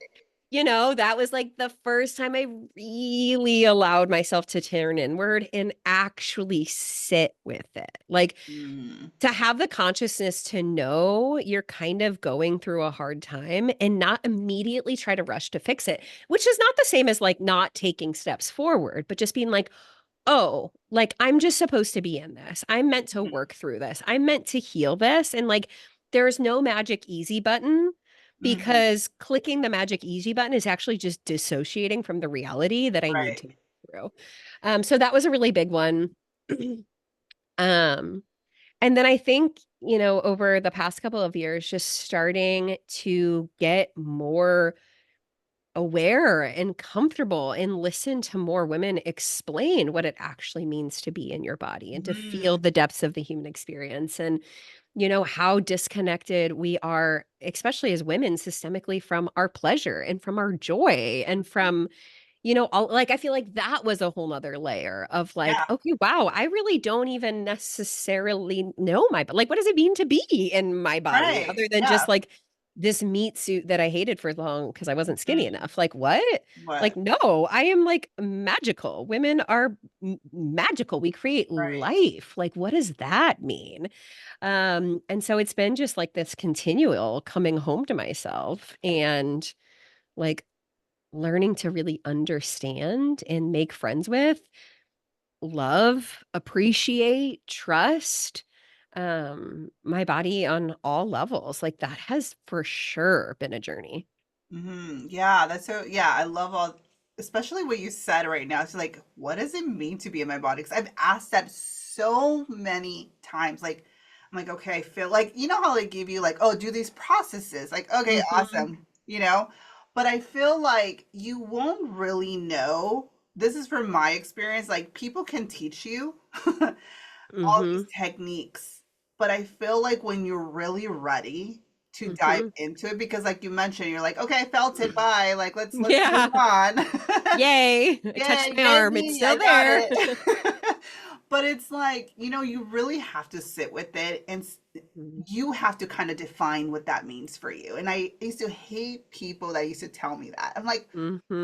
that was like the first time I really allowed myself to turn inward and actually sit with it. Like Mm-hmm. to have the consciousness to know you're kind of going through a hard time and not immediately try to rush to fix it, which is not the same as like not taking steps forward, but just being like, oh, like I'm just supposed to be in this. I'm meant to work through this. I'm meant to heal this. And like there's no magic easy button Mm-hmm. because clicking the magic easy button is actually just dissociating from the reality that I need Right. to move through. So that was a really big one. um, and then I think, over the past couple of years, just starting to get more aware and comfortable and listen to more women explain what it actually means to be in your body and to feel Mm-hmm. the depths of the human experience and how disconnected we are, especially as women, systemically from our pleasure and from our joy and from like I feel like that was a whole nother layer of like, Yeah. okay, wow, I really don't even necessarily know like what does it mean to be in my body Right. other than Yeah. just like this meat suit that I hated for long because I wasn't skinny Mhm. enough. Like, what? Like, What? no, I am like magical. Women are magical. We create Right. life. Like, what does that mean? And so it's been just like this continual coming home to myself and like learning to really understand and make friends with, love, appreciate, trust my body on all levels. Like that has for sure been a journey. Yeah, that's so, yeah, I love all, especially what you said right now. It's like, what does it mean to be in my body? Because I've asked that so many times. Like, I'm like, okay, I feel like, you know how they give you like, oh, do these processes. Like, okay, Mhm. awesome, you know? But I feel like you won't really know. This is from my experience. Like, people can teach you all these Mhm. techniques, but I feel like when you're really ready to dive Mhm. into it, because like you mentioned, you're like, okay, I felt it, bye. Like let's move Yeah. on. Yay. I touched Yay, my yay arm. It's me, I still got there. it. But it's like, you really have to sit with it and Mhm. you have to kind of define what that means for you. And I used to hate people that used to tell me that. I'm like,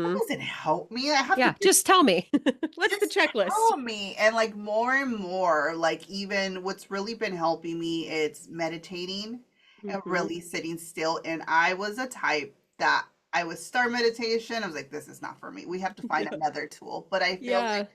that Mhm. doesn't help me. I have to Yeah, just tell me. What's the just checklist? tell me. And like more and more, like even what's really been helping me, it's meditating and Mhm. really sitting still. And I was a type that I would start meditation. I was like, this is not for me. We have to find Yeah. another tool. But I feel Yeah. like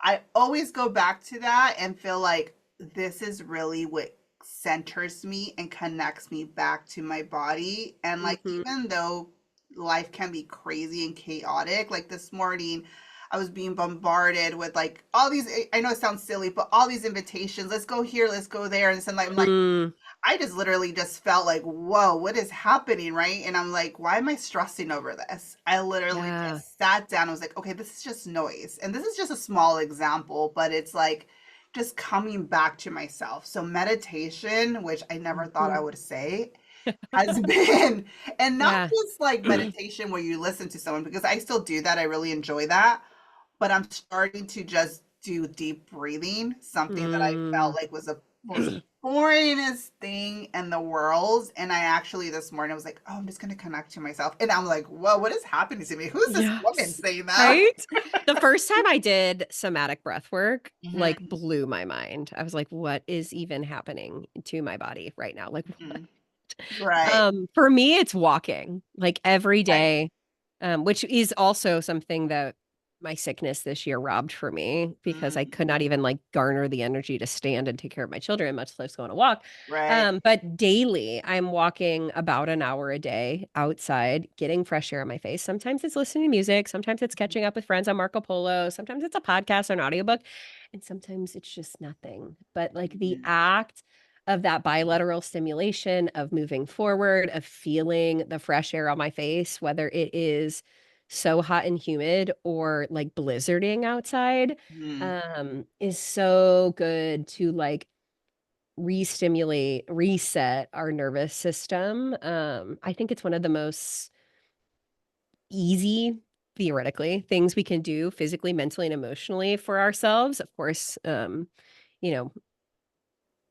I always go back to that and feel like this is really what centers me and connects me back to my body. And like, Mhm. even though life can be crazy and chaotic, like this morning, I was being bombarded with like all these. I know it sounds silly, but all these invitations. Let's go here. Let's go there. And so I'm like, Mm. I just literally just felt like, whoa, what is happening, right? And I'm like, why am I stressing over this? I literally Yeah. just sat down and was like, okay, this is just noise. And this is just a small example, but it's like just coming back to myself. So meditation, which I never thought I Mhm. would say, has been, and not Yeah. just like meditation where you listen to someone, because I still do that. I really enjoy that, but I'm starting to just do deep breathing, something that I felt Mm. like was the most boringest thing in the world. And I actually this morning was like, oh, I'm just gonna connect to myself. And I'm like, whoa, what is happening to me? Who's this woman Yes. saying that? Right? The first time I did somatic breath work, like, Mhm, blew my mind. I was like, "What is even happening to my body right now?" Like, what? mhm. Right, For me, it's walking, like, every right. day, which is also something that my sickness this year robbed for me because I Mm, could not even, like, garner the energy to stand and take care of my children, much less go on a walk. right. But daily, I'm walking about an hour a day outside, getting fresh air in my face. Sometimes it's listening to music, sometimes it's catching up with friends on Marco Polo, sometimes it's a podcast or an audiobook, and sometimes it's just nothing. But, like, the Mhm, act of that bilateral stimulation, of moving forward, of feeling the fresh air on my face, whether it is so hot and humid or, like, blizzarding outside, mhm, is so good to, like, re-stimulate, reset our nervous system. I think it's one of the most easy, theoretically, things we can do physically, mentally, and emotionally for ourselves. Of course, you know,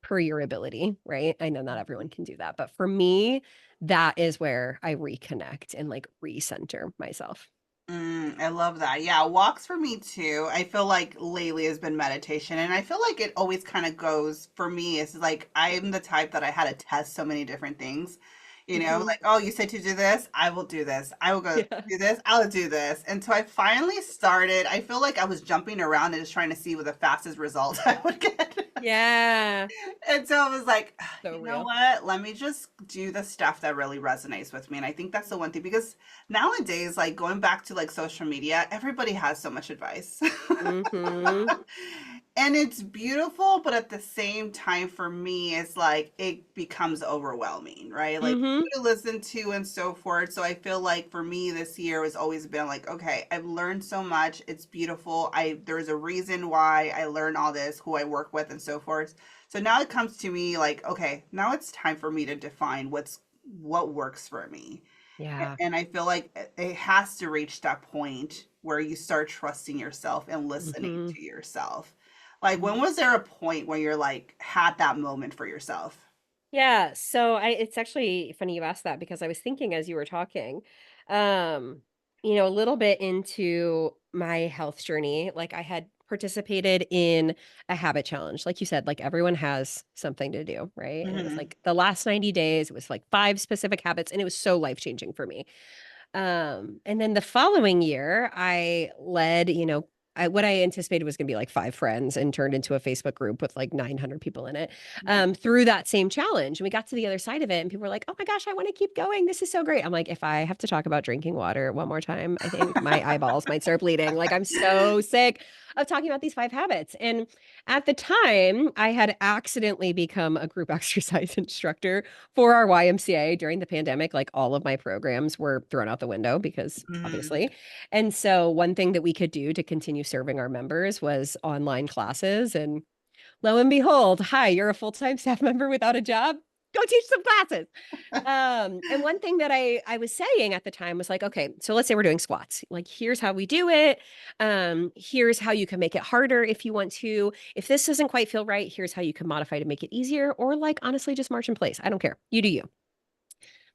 per your ability, right? I know not everyone mhm. can do that, but for me, that is where I reconnect and like recenter myself. I love that. Yeah, walks for me too. I feel like lately has been meditation, and I feel like it always kind of goes for me. It's like I'm the type that I had to test so many different things. Mhm. Like, oh, you said to do this, I will do this. I will go Yeah. do this, I'll do this. And so I finally started. I feel like I was jumping around and just trying to see what the fastest result I would get. Yeah. And so I was like, So you know real. what? Let me just do the stuff that really resonates with me. And I think that's the one thing, because nowadays, like going back to like social media, everybody has so much advice. Mhm. And it's beautiful, but at the same time, for me, it's like it becomes overwhelming, right? Like who Mhm. to listen to and so forth. So I feel like for me this year has always been like, okay, I've learned so much. It's beautiful. There's a reason why I learn all this, who I work with and so forth. So now it comes to me like, okay, now it's time for me to define what works for me. Yeah. And I feel like it has to reach that point where you start trusting yourself and listening Mhm. to yourself. Like, Mhm. when was there a point where you're like, had that moment for yourself? Yeah, so it's actually funny you asked that because I was thinking as you were talking, um, a little bit into my health journey. Like I had participated in a habit challenge. Like you said, like everyone has something to do, right? And it was Hmm. like the last 90 days, it was like five specific habits, and it was so life-changing for me. And then the following year, I led, what I anticipated was going to be like five friends and turned into a Facebook group with like 900 people in it through that same challenge. And we got to the other side of it, and people were like, oh my gosh, I want to keep going. This is so great. I'm like, if I have to talk about drinking water one more time, I think my eyeballs might start bleeding. Like, I'm so sick of talking about these five habits. And at the time, I had accidentally become a group exercise instructor for our YMCA during the pandemic. Like all of my programs were thrown out the window because Hmm. obviously. And so one thing that we could do to continue serving our members was online classes. And lo and behold, hi, you're a full-time staff member without a job. Go teach some classes. And one thing that I was saying at the time was like, okay, so let's say we're doing squats. Like, here's how we do it. Here's how you can make it harder if you want to. If this doesn't quite feel right, here's how you can modify to make it easier. Or like honestly, just march in place. I don't care. You do you.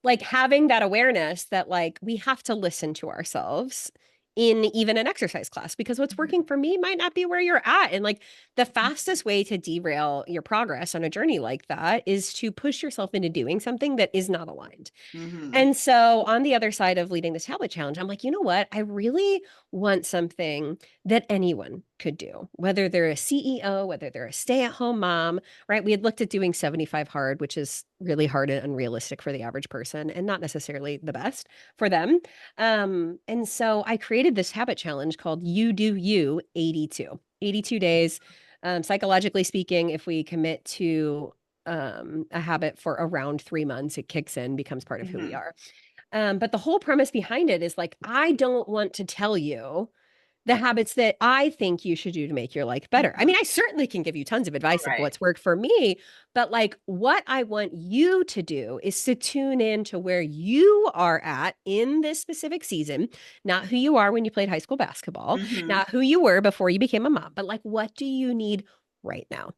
Like having that awareness that like we have to listen to ourselves in even an exercise class because what's working for me might not be where you're at. And like the fastest way to derail your progress on a journey like that is to push yourself into doing something that is not aligned. Hmm. And so on the other side of leading this tablet challenge, I'm like, you know what? I really want something that anyone could do, whether they're a CEO, whether they're a stay-at-home mom, right? We had looked at doing 75 hard, which is really hard and unrealistic for the average person and not necessarily the best for them. And so I created this habit challenge called You Do You 82. 82 days. Psychologically speaking, if we commit to a habit for around 3 months, it kicks in, becomes part of who we Hmm. are. But the whole premise behind it is like, I don't want to tell you the habits that I think you should do to make your life better. I Hmm. mean, I certainly can give you tons of advice of Right. what's worked for me, but like what I want you to do is to tune in to where you are at in this specific season, not who you are when you played high school basketball, Hmm. not who you were before you became a mom, but like what do you need right now?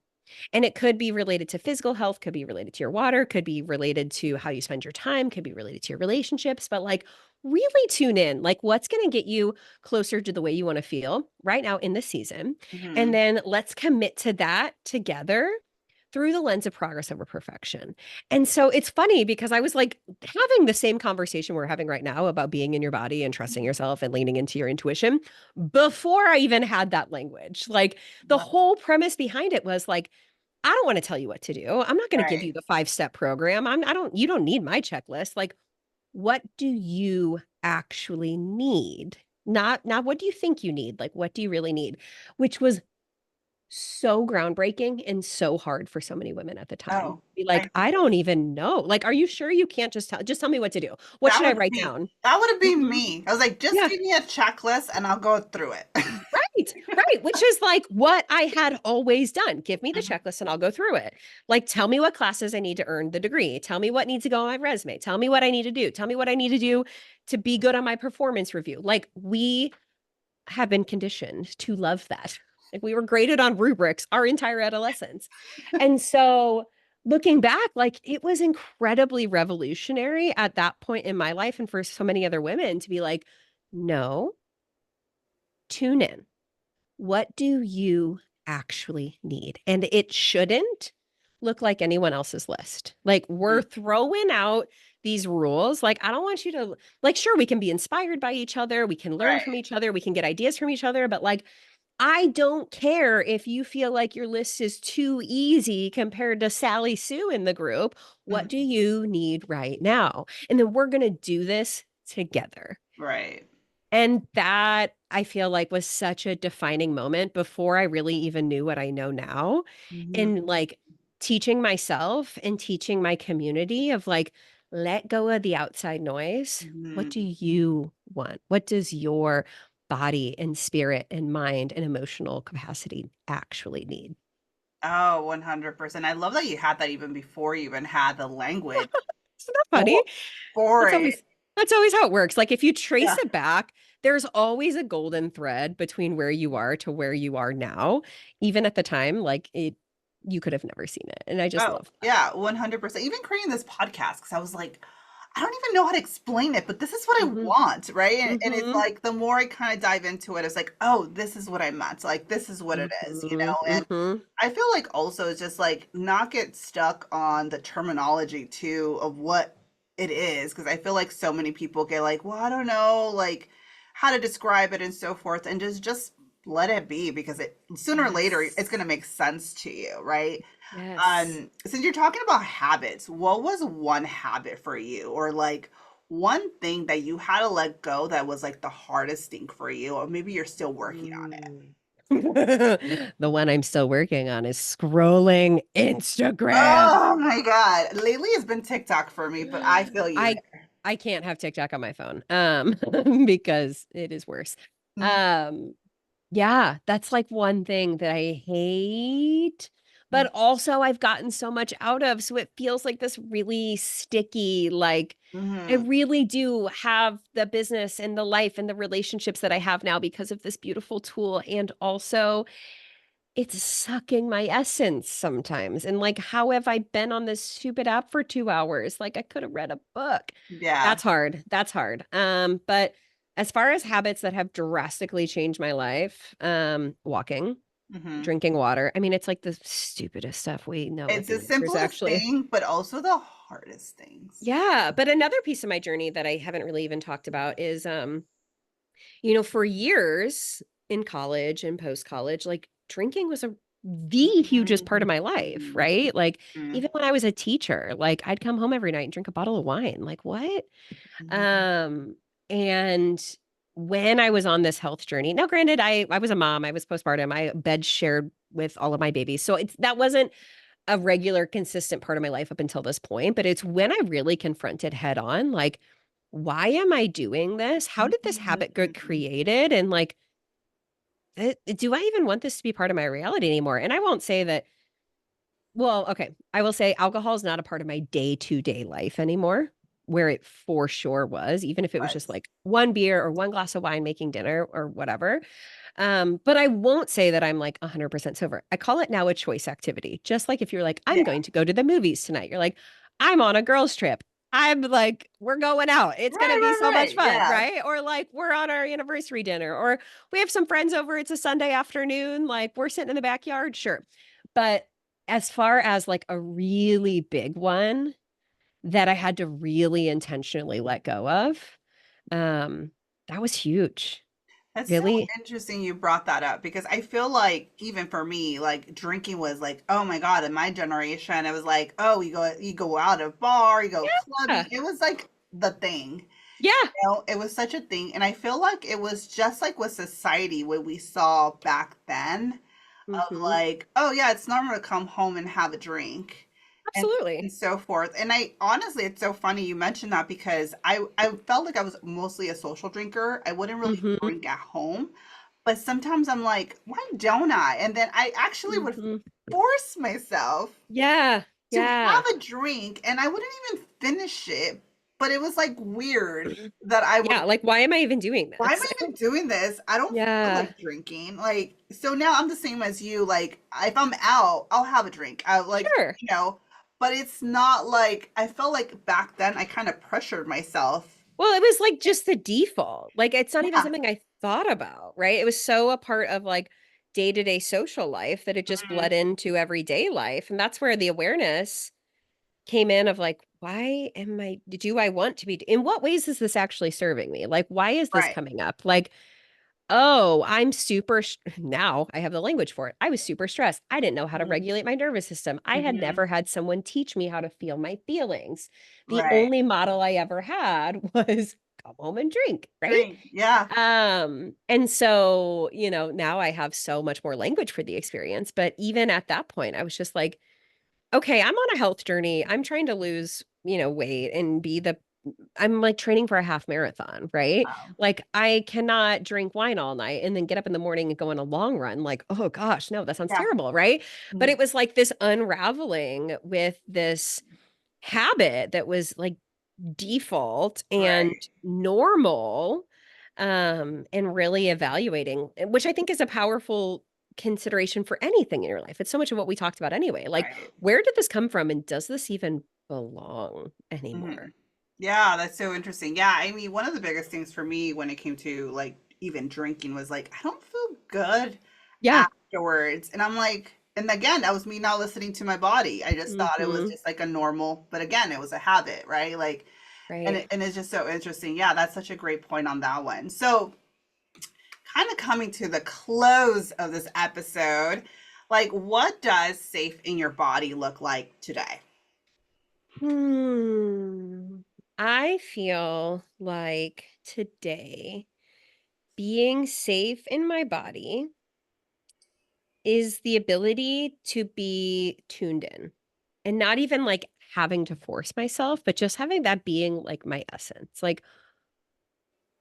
And it could be related to physical health, could be related to your water, could be related to how you spend your time, could be related to your relationships, but like really tune in, like what's going to get you closer to the way you want to feel right now in this season. And Hmm. then let's commit to that together through the lens of progress over perfection. And so it's funny because I was like having the same conversation we're having right now about being in your body and trusting yourself and leaning into your intuition before I even had that language. Like the Wow. whole premise behind it was like, I don't want to tell you what to do. I'm not going to give Right. you the 5-step program. You don't need my checklist. Like, what do you actually need? Not what do you think you need? Like, what do you really need? Which was so groundbreaking and so hard for so many women at the time. Oh, Be I like, I don't even know. Like, are you sure you can't just tell me what to do? What that should I would write be down? that would have been Mhm. me. I was like, just Yeah. give me a checklist and I'll go through it. Right, right, which is like what I had always done. Give me the Mhm. checklist and I'll go through it. Like, tell me what classes I need to earn the degree. Tell me what needs to go on my resume. Tell me what I need to do. Tell me what I need to do to be good on my performance review. Like, we have been conditioned to love that. Like, we were graded on rubrics our entire adolescence. And so, looking back, like, it was incredibly revolutionary at that point in my life and for so many other women to be like, no, tune in. What do you actually need? And it shouldn't look like anyone else's list. Like we're Mhm. throwing out these rules. Like I don't want you to like sure we can be inspired by each other, we can learn from Right. each other, we can get ideas from each other, but like I don't care if you feel like your list is too easy compared to Sally Sue in the group. What do Mhm. you need right now? And then we're going to do this together. Right. And that I feel like was such a defining moment before I really even knew what I know now Mhm. in like teaching myself and teaching my community of like, let go of the outside noise. What Mhm. do you want? What does your body and spirit and mind and emotional capacity actually need? Oh, 100%. I love that you had that even before you even had the language Isn't that funny? for for That's it. always that's always how it works. Like if you trace Yeah. it back, there's always a golden thread between where you are to where you are now. Even at the time, like it you could have never seen it. And I just Oh, love that. yeah, 100%. Even creating this podcast, because I was like, I don't even know how to explain it, but this is what I Hmm. want, right? And it's Hmm. like the more I kind of dive into it, it's like, oh, this is what I meant. Like, this is what it is, you Hmm. know? And Hmm. I feel like also it's just like not get stuck on the terminology too of what it is, because I feel like so many people get like, well, I don't know, like how to describe it and so forth, and just let it be because it sooner or later it's Yes. gonna make sense to you, right? Yes. Since you're talking about habits, what was one habit for you, or like one thing that you had to let go that was like the hardest thing for you, or maybe you're still working on it? Mm. The one I'm still working on is scrolling Instagram. Oh my God. Lately it's been TikTok for me, but I feel you I there. I can't have TikTok on my phone because it is worse. Mhm, Um yeah, that's like one thing that I hate, mhm, but also I've gotten so much out of, so it feels like this really sticky, like I mhm. really do have the business and the life and the relationships that I have now because of this beautiful tool, and also it's sucking my essence sometimes. And like, how have I been on this stupid app for 2 hours? Like, I could have read a book. Yeah. That's hard. That's hard. But as far as habits that have drastically changed my life, walking, Hmm. drinking water. I mean, it's like the stupidest stuff. We know what It's the the answer is simplest actually. thing, but also the hardest things. Yeah. But another piece of my journey that I haven't really even talked about is for years in college and post college, like drinking was the hugest part of my life, Mhm. right? Like Mhm. even when I was a teacher, like I'd come home every night and drink a bottle of wine. Like what? Mhm. Um, and when I was on this health journey, now granted, I was a mom, I was postpartum, I bed shared with all of my babies. So that wasn't a regular, consistent part of my life up until this point. But it's when I really confronted head on, like, why am I doing this? How did this habit get Mhm. created? And like, do I even want this to be part of my reality anymore? And I won't say that, well, okay, I will say alcohol is not a part of my day to day life anymore, where it for sure was, even if it was just Was. like one beer or one glass of wine making dinner or whatever. But I won't say that I'm like 100% sober. I call it now a choice activity. Just like if you're like, I'm Yeah. going to go to the movies tonight, you're like, I'm on a girls' trip. I'm like, we're going out. It's going to Right, be right, so much right. fun, Yeah. right? Or like, we're on our anniversary dinner, or we have some friends over. It's a Sunday afternoon. Like, we're sitting in the backyard. Sure. But as far as like a really big one that I had to really intentionally let go of, um, that was huge. That's so Really. interesting you brought that up because I feel like even for me, like drinking was like, oh my God, in my generation, it was like, oh, you go out of bar, you go clubbing. Yeah. It was like the thing. Yeah. It was such a thing. And I feel like it was just like with society what we saw back then of Mhm. like, oh yeah, it's normal to come home and have a drink and Absolutely. so forth. And I honestly, it's so funny you mentioned that because I felt like I was mostly a social drinker. I wouldn't really Mhm. drink at home, but sometimes I'm like, why don't I? And then I actually would Mhm. force myself Yeah. to Yeah. have a drink and I wouldn't even finish it, but it was like weird that I would, Yeah, like, why am I even doing why am this? I even doing this? I don't feel Yeah. like drinking. Like, so now I'm the same as you. Like, if I'm out, I'll have a drink. I like, Sure. but it's not like I felt like back then I kind of pressured myself. Well, it was, like, just the default. Like, it's not even Yeah. something I thought about, right? It was so a part of, like, day-to-day social life that it just Mhm. bled into everyday life, and that's where the awareness came in of, like, why am I do I want to be in what ways is this actually serving me? Like, why is this Right. coming up? Like, oh, I'm super now I have the language for it. I was super stressed. I didn't know how to Mhm. regulate my nervous system. I had Mhm. never had someone teach me how to feel my feelings. The Right. only model I ever had was come home and drink, right? Drink. Yeah. And so, now I have so much more language for the experience, but even at that point, I was just like, okay, I'm on a health journey. I'm trying to lose, weight and be the I'm like training for a half marathon, right? Wow. Like I cannot drink wine all night and then get up in the morning and go on a long run. Like, oh gosh, no, that sounds Yeah. terrible, right? But Mhm. it was like this unraveling with this habit that was like default and Right. normal, and really evaluating, which I think is a powerful consideration for anything in your life. It's so much of what we talked about anyway. Like, Right. where did this come from? And does this even belong Mhm. anymore? Yeah, that's so interesting. Yeah, I mean, one of the biggest things for me when it came to like even drinking was like, I don't feel good Yeah. afterwards. And I'm like, and again, that was me not listening to my body. I just thought it was Hmm. just like a normal, but again, it was a habit, right? Like, Right. and it's just so interesting. Yeah, that's such a great point on that one. So, kind of coming to the close of this episode, like, what does safe in your body look like today? Hmm. I feel like today being safe in my body is the ability to be tuned in and not even like having to force myself, but just having that being like my essence. Like,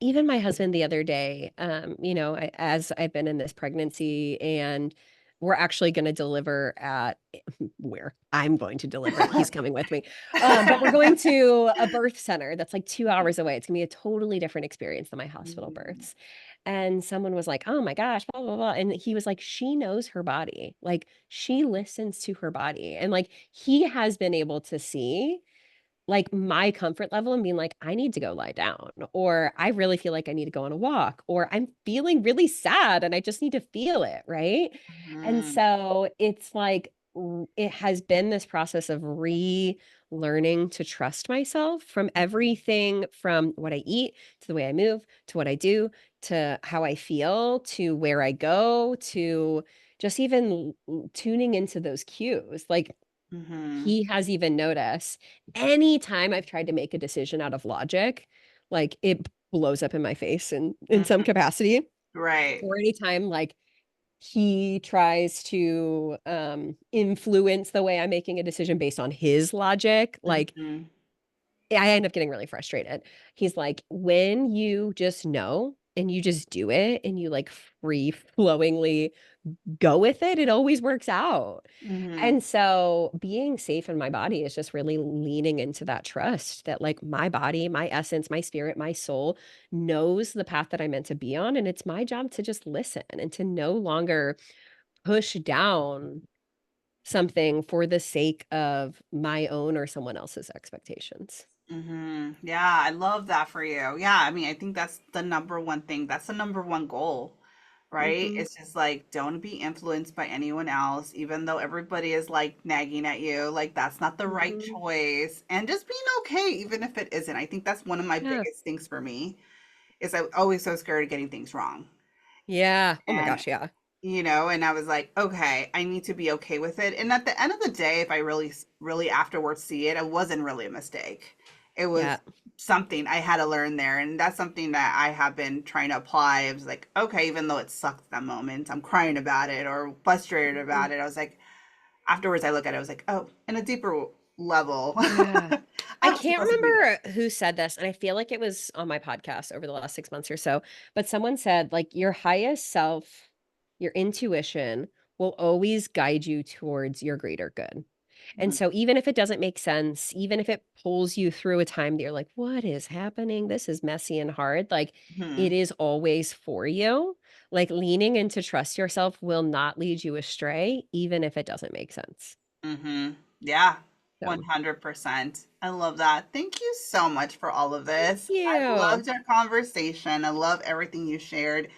even my husband the other day, as I've been in this pregnancy and we're actually going to deliver at where I'm going to deliver. He's coming with me. But we're going to a birth center that's like 2 hours away. It's gonna be a totally different experience than my hospital Mhm. births. And someone was like, "Oh my gosh, blah, blah, blah." And he was like, "She knows her body. Like, she listens to her body." And like, he has been able to see like my comfort level and being like, I need to go lie down, or I really feel like I need to go on a walk, or I'm feeling really sad and I just need to feel it. Right. And Mhm. so it's like, it has been this process of relearning to trust myself from everything from what I eat to the way I move to what I do to how I feel to where I go to just even tuning into those cues. Like, Mhm. he has even noticed anytime I've tried to make a decision out of logic, like, it blows up in my face in some Mhm. capacity, Right. or anytime, like, he tries to, influence the way I'm making a decision based on his logic, like, Mhm. I end up getting really frustrated. He's like, "When you just know and you just do it and you, like, free flowingly go with it, it always works out." Mhm. And so being safe in my body is just really leaning into that trust that like my body, my essence, my spirit, my soul knows the path that I'm meant to be on. And it's my job to just listen and to no longer push down something for the sake of my own or someone else's expectations. Yeah, I love that for you. Yeah, I mean, I think that's the number one thing. That's the number one goal, right? Hmm. It's just like don't be influenced by anyone else, even though everybody is like nagging at you. Like that's not the right Hmm. choice. And just being okay, even if it isn't. I think that's one of my Yeah. biggest things for me is I'm always so scared of getting things wrong. Yeah. Oh my And gosh. Yeah. and I was like, okay, I need to be okay with it. And at the end of the day, if I really afterwards see it, it wasn't really a mistake. It Yeah. was something I had to learn there. And that's something that I have been trying to apply. I was like, okay, even though it sucked at that moment, I'm crying about it or frustrated Mhm. about it. I was like, afterwards, I look at it, I was like, oh, in a deeper level, Yeah. I I'm can't supposed to be remember who said this, and I feel like it was on my podcast over the last 6 months or so, but someone said, like, your highest self, your intuition will always guide you towards your greater good. And this. so even if it doesn't make sense, even if it pulls you through a time that you're like, "What is happening? This is messy and hard," like, Hmm. it is always for you. Like, leaning into trust yourself will not lead you astray, even if it doesn't make sense. Mm-hmm. Yeah, So, 100%. I love that. Thank you so much for all of thank this. I you. loved our conversation. I love everything you shared.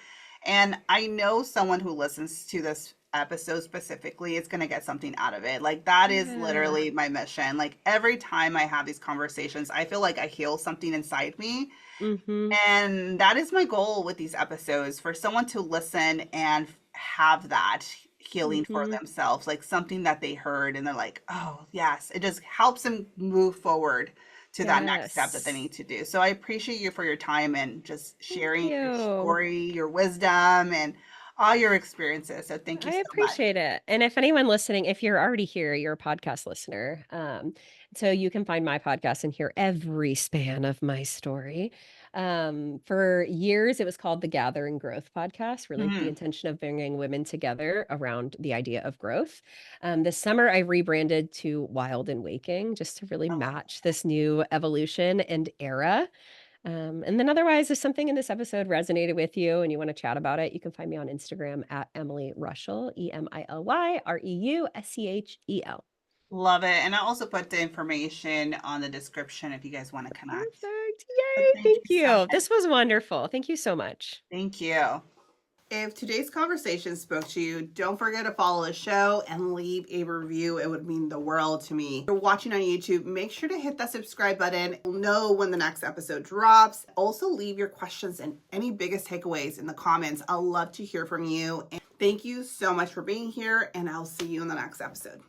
And I know someone who listens to this episode specifically is going to get something out of it. Like, that is Yeah. literally my mission. Like, every time I have these conversations, I feel like I heal something inside me. Mhm. And that is my goal with these episodes for someone to listen and have that healing for Mhm. themselves, like something that they heard and they're like, oh, yes, it just helps them move forward to that next step that they Yes. need to do. So I appreciate you for your time and just Thank sharing your you. story, your wisdom, and all your experiences. So thank you I so much. appreciate it. And if anyone listening, if you're already here, you're a podcast listener. So you can find my podcast and hear every span of my story. For years, it was called the Gather and Growth Podcast, really with the Mhm. intention of bringing women together around the idea of growth. This summer, I rebranded to Wild and Waking just to really I love match this new evolution and era. And then otherwise, if something in this episode resonated with you and you want to chat about it, you can find me on Instagram at Emily Reuschel, EmilYReuschel. Love it. And I'll also put the information on the description if you guys want to connect. Perfect. But Yay. thank Thank you so you. much. This was wonderful. Thank you so much. Thank you. If today's conversation spoke to you, don't forget to follow the show and leave a review. It would mean the world to me. If you're watching on YouTube, make sure to hit that subscribe button. You'll know when the next episode drops. Also, leave your questions and any biggest takeaways in the comments. I'll love to hear from you. And thank you so much for being here, and I'll see you in the next episode.